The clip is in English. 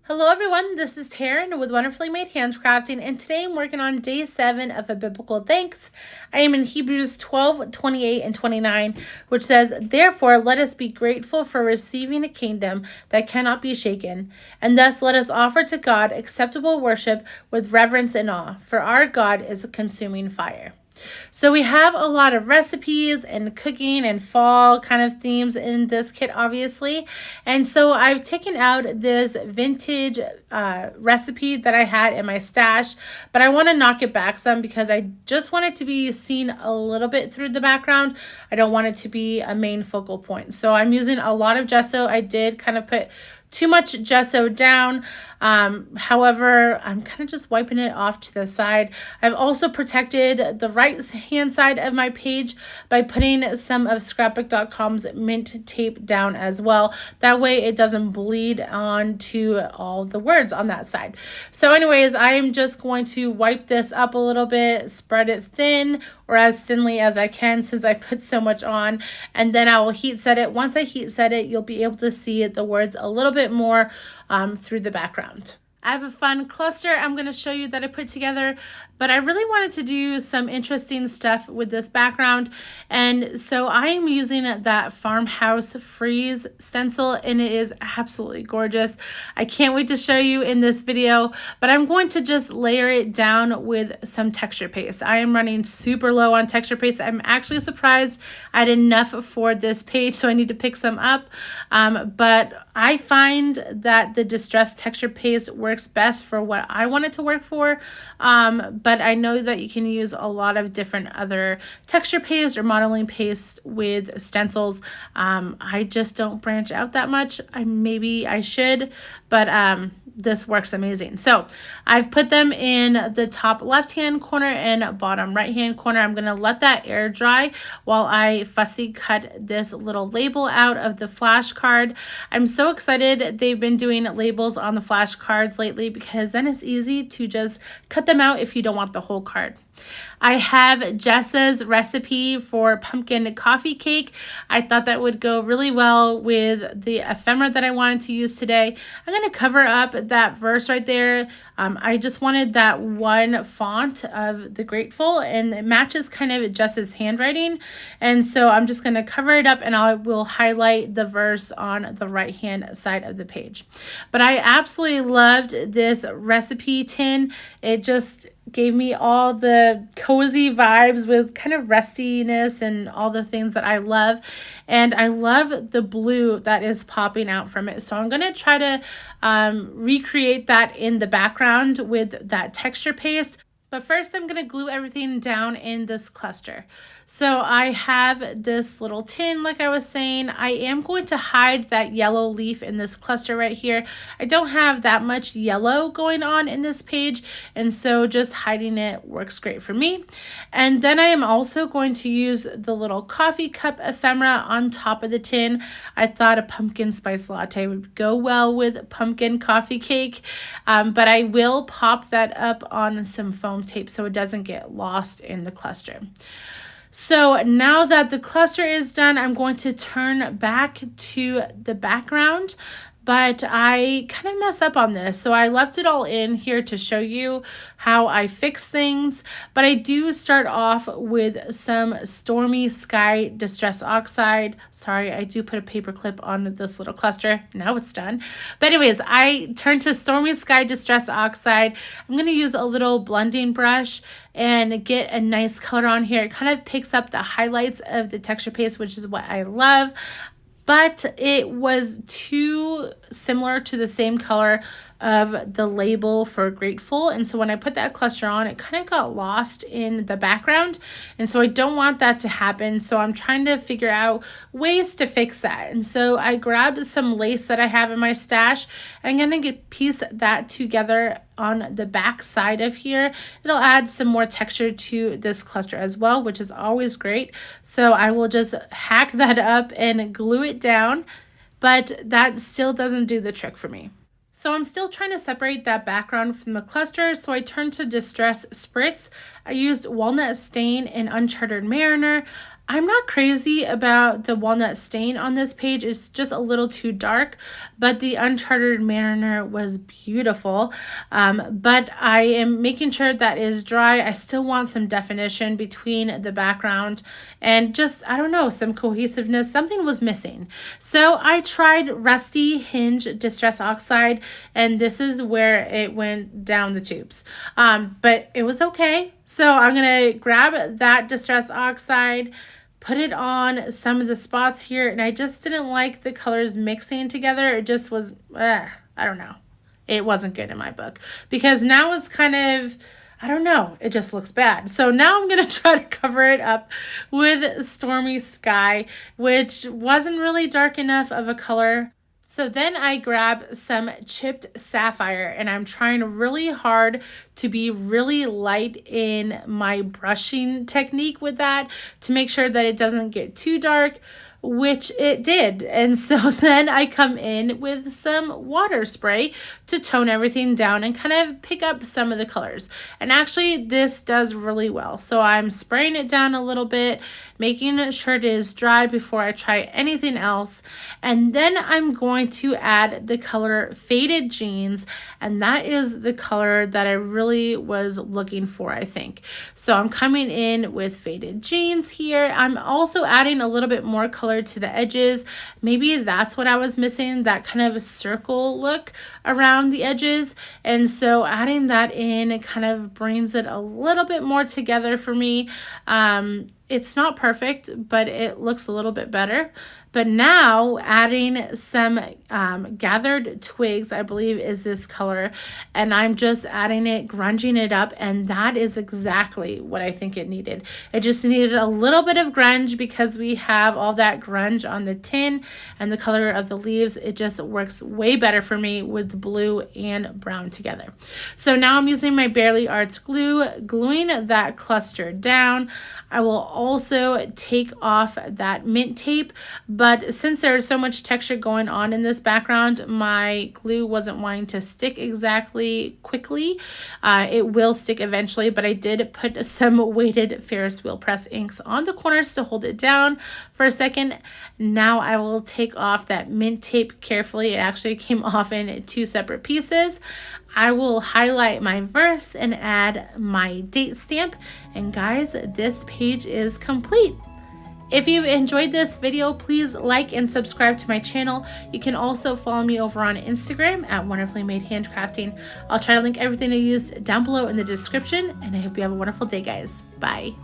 Hello everyone, this is Taryn with Wonderfully Made Handcrafting, and today I'm working on day 7 of a biblical thanks. I am in Hebrews 12, 28, and 29, which says, "Therefore let us be grateful for receiving a kingdom that cannot be shaken, and thus let us offer to God acceptable worship with reverence and awe, for our God is a consuming fire." So we have a lot of recipes and cooking and fall kind of themes in this kit, obviously. And so I've taken out this vintage recipe that I had in my stash, but I want to knock it back some because I just want it to be seen a little bit through the background. I don't want it to be a main focal point. So I'm using a lot of gesso. I did kind of put too much gesso down. However, I'm kind of just wiping it off to the side. I've also protected the right hand side of my page by putting some of scrapbook.com's mint tape down as well. That way it doesn't bleed onto all the words on that side. So anyways, I am just going to wipe this up a little bit, spread it thin or as thinly as I can since I put so much on, and then I will heat set it. Once I heat set it, you'll be able to see the words a little bit more through the background. I have a fun cluster I'm going to show you that I put together, but I really wanted to do some interesting stuff with this background. And so I am using that Farmhouse Frieze Stencil, and it is absolutely gorgeous. I can't wait to show you in this video, but I'm going to just layer it down with some texture paste. I am running super low on texture paste. I'm actually surprised I had enough for this page, so I need to pick some up. But I find that the distressed texture paste works best for what I want it to work for, but I know that you can use a lot of different other texture paste or modeling paste with stencils. I just don't branch out that much. Maybe I should, but this works amazing. So I've put them in the top left hand corner and bottom right hand corner. I'm going to let that air dry while I fussy cut this little label out of the flashcard. I'm so excited they've been doing labels on the flashcards lately because then it's easy to just cut them out if you don't want the whole card. I have Jessa's recipe for pumpkin coffee cake. I thought that would go really well with the ephemera that I wanted to use today. I'm going to cover up that verse right there. I just wanted that one font of the Grateful, and it matches kind of Jessa's handwriting. And so I'm just going to cover it up, and I will highlight the verse on the right hand side of the page. But I absolutely loved this recipe tin. It just gave me all the cozy vibes with kind of rustiness and all the things that I love. And I love the blue that is popping out from it. So I'm going to try to recreate that in the background with that texture paste. But first I'm going to glue everything down in this cluster. So I have this little tin, like I was saying. I am going to hide that yellow leaf in this cluster right here. I don't have that much yellow going on in this page, and so just hiding it works great for me. And then I am also going to use the little coffee cup ephemera on top of the tin. I thought a pumpkin spice latte would go well with pumpkin coffee cake, but I will pop that up on some foam tape so it doesn't get lost in the cluster. So now that the cluster is done, I'm going to turn back to the background, but I kind of mess up on this. So I left it all in here to show you how I fix things, but I do start off with some Stormy Sky Distress Oxide. Sorry, I do put a paper clip on this little cluster. Now it's done. But anyways, I turn to Stormy Sky Distress Oxide. I'm going to use a little blending brush and get a nice color on here. It kind of picks up the highlights of the texture paste, which is what I love. But it was too similar to the same color of the label for Grateful, and so when I put that cluster on, it kind of got lost in the background, and so I don't want that to happen. So I'm trying to figure out ways to fix that. And so I grabbed some lace that I have in my stash. I'm gonna piece that together on the back side of here. It'll add some more texture to this cluster as well, which is always great. So I will just hack that up and glue it down, but that still doesn't do the trick for me. So I'm still trying to separate that background from the cluster, so I turned to Distress Spritz. I used Walnut Stain and Uncharted Mariner. I'm not crazy about the walnut stain on this page. It's just a little too dark, but the Uncharted Mariner was beautiful. But I am making sure that is dry. I still want some definition between the background and just, I don't know, some cohesiveness. Something was missing. So I tried Rusty Hinge Distress Oxide, and this is where it went down the tubes. But it was okay. So I'm going to grab that Distress Oxide, put it on some of the spots here, and I just didn't like the colors mixing together. It just was, I don't know. It wasn't good in my book because now it's kind of, I don't know, it just looks bad. So now I'm going to try to cover it up with Stormy Sky, which wasn't really dark enough of a color. So then I grab some chipped sapphire, and I'm trying really hard to be really light in my brushing technique with that to make sure that it doesn't get too dark, which it did. And so then I come in with some water spray to tone everything down and kind of pick up some of the colors. And actually this does really well. So I'm spraying it down a little bit, making sure it is dry before I try anything else. And then I'm going to add the color Faded Jeans, and that is the color that I really was looking for, I think. So I'm coming in with Faded Jeans here. I'm also adding a little bit more color to the edges. Maybe that's what I was missing, that kind of circle look around the edges. And so adding that in, it kind of brings it a little bit more together for me. It's not perfect, but it looks a little bit better. But now adding some gathered twigs, I believe is this color, and I'm just adding it, grunging it up, and that is exactly what I think it needed. It just needed a little bit of grunge because we have all that grunge on the tin and the color of the leaves. It just works way better for me with blue and brown together. So now I'm using my Barely Arts glue, gluing that cluster down. I will also take off that mint tape, but since there's so much texture going on in this background, my glue wasn't wanting to stick exactly quickly. It will stick eventually, but I did put some weighted Ferris wheel press inks on the corners to hold it down for a second. Now I will take off that mint tape carefully. It actually came off in 2 separate pieces. I will highlight my verse and add my date stamp. And guys, this page is complete. If you enjoyed this video, please like and subscribe to my channel. You can also follow me over on Instagram at Wonderfully Made Handcrafting. I'll try to link everything I used down below in the description, and I hope you have a wonderful day, guys. Bye.